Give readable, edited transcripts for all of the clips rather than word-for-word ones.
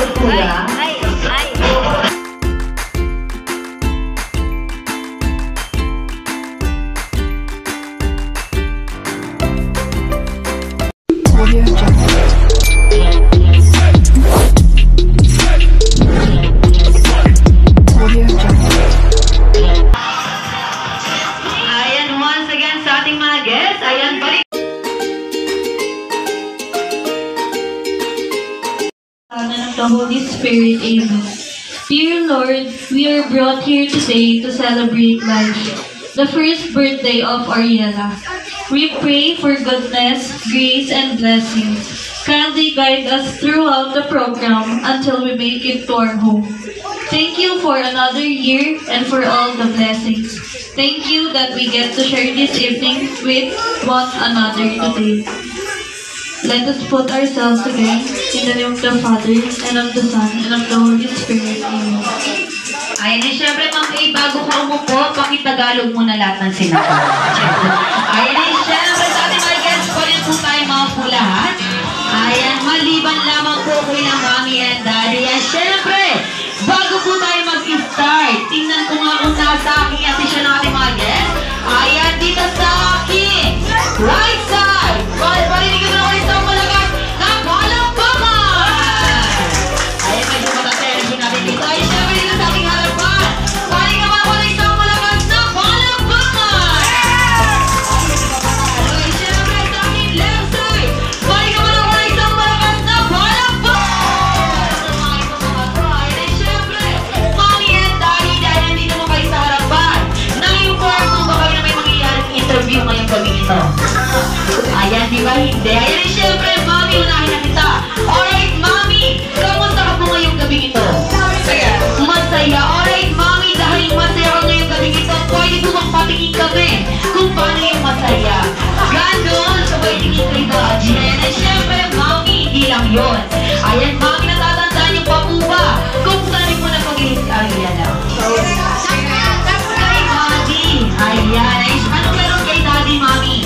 Good, kuya. The Holy Spirit, Amen. Dear Lord, we are brought here today to celebrate life, the first birthday of Ariela. We pray for goodness, grace, and blessings. Kindly guide us throughout the program until we make it to our home. Thank you for another year and for all the blessings. Thank you that we get to share this evening with one another today. Let us put ourselves together in the name of the Father, and of the Son, and of the Holy Spirit. Amen. Ayan, eh, syempre, Ma'am A, bago ka umupo, pakitagalog muna lahat ng sinabi. Ayan, eh, syempre, sa ating mga guests, pa rin po tayo mga po lahat. Ayan, maliban lamang po kay ng Mami and Daddy. Ayan, syempre, bago po tayo mag-start, tingnan ko nga kung nasa aking atensyon ng ating mga guests. Ayan, dito sa aking right side. Parinig ko na ako isang malakas na palakpakan. Ayan, medyo matatension natin dito. Ay, syempre dito sa aking harapan. Parinig naman ako na isang malakas na palakpakan. Ay, syempre sa aking left side. Parinig naman ako na isang malakas na palakpakan. Ayan, syempre, Mommy and Daddy, dahil nandito mo kayo sa harapan. Na-inform mo ba kayo na may mangyayaring interview ngayong gabi ito? Ayan, di ba hindi? Ayan, syempre, Mami, unahin na kita. Alright, Mami, kamusta ka po ngayong gabi ito? Masaya. Alright, Mami, dahil masaya ka ngayong gabi ito, pwede po bang patingin kami kung paano yung masaya? Ganon, sabay tingin kayo ba? Ayan, syempre, Mami, hindi lang yun. Ayan, Mami, natatandaan niyo pa po ba kung saan mo na pag-inis si Ariela? Kay Daddy. Ayan, ano meron kay Daddy, Mami?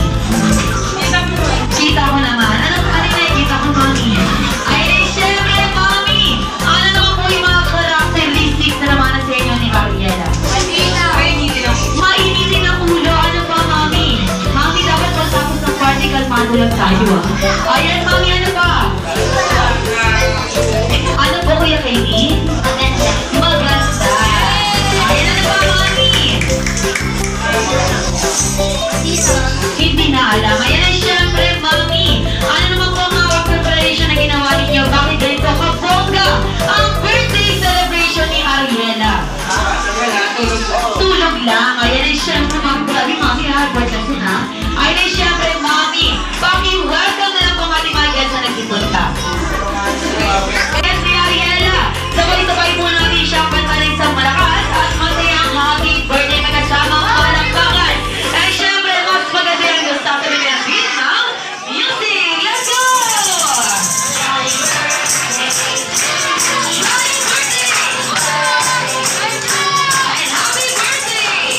Kita ko naman. Ano nakikita ko, Mami? Ay, syempre, Mami! Ano naman po yung mga characteristics na naman sa inyo ni Ariela? Mainitin ang ulo. Ano ba, Mami? Mami, dapat matapos ng party, kalmado lang tayo, ah. Ayan, Mami, ano ba? Ano po, Kuya Kaini? Maganda. Ayan, ano ba, Mami? Hindi na alam. Ayan, syempre, Mami, ano naman po ang mga preparation na ginawa ninyo? Bakit ganito kabongga ang birthday celebration ni Ariela? Tulog lang. Ayan, syempre, Mami, hard-work na sila. Ayan, syempre, Mami, paki-welcome na lang po ang ating mga guests na nagsipunta. Yes, ni Ariela, sabay-sabay po natin siyang pantanin sa malakas at masayang happy birthday na kasama ang palakpakan. Ay, syempre, mas maganda yung gusto sa mga beat ng music. Let's go! Happy birthday! And happy birthday!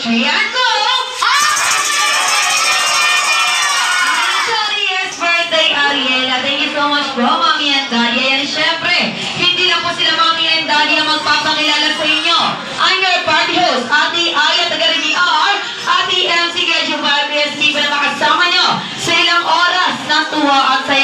Ayan, go! Yes, birthday, Ariela. Thank you so much, bro, Mommy and Daddy. Ayan, syempre, hindi lang po sila Mommy and Daddy ang magpapakilala sa inyo. I'm your party host, Ate Aya Tagarimi R, Ate MC Gadget PSP pa na makasama nyo sa ilang oras ng tuwa at saya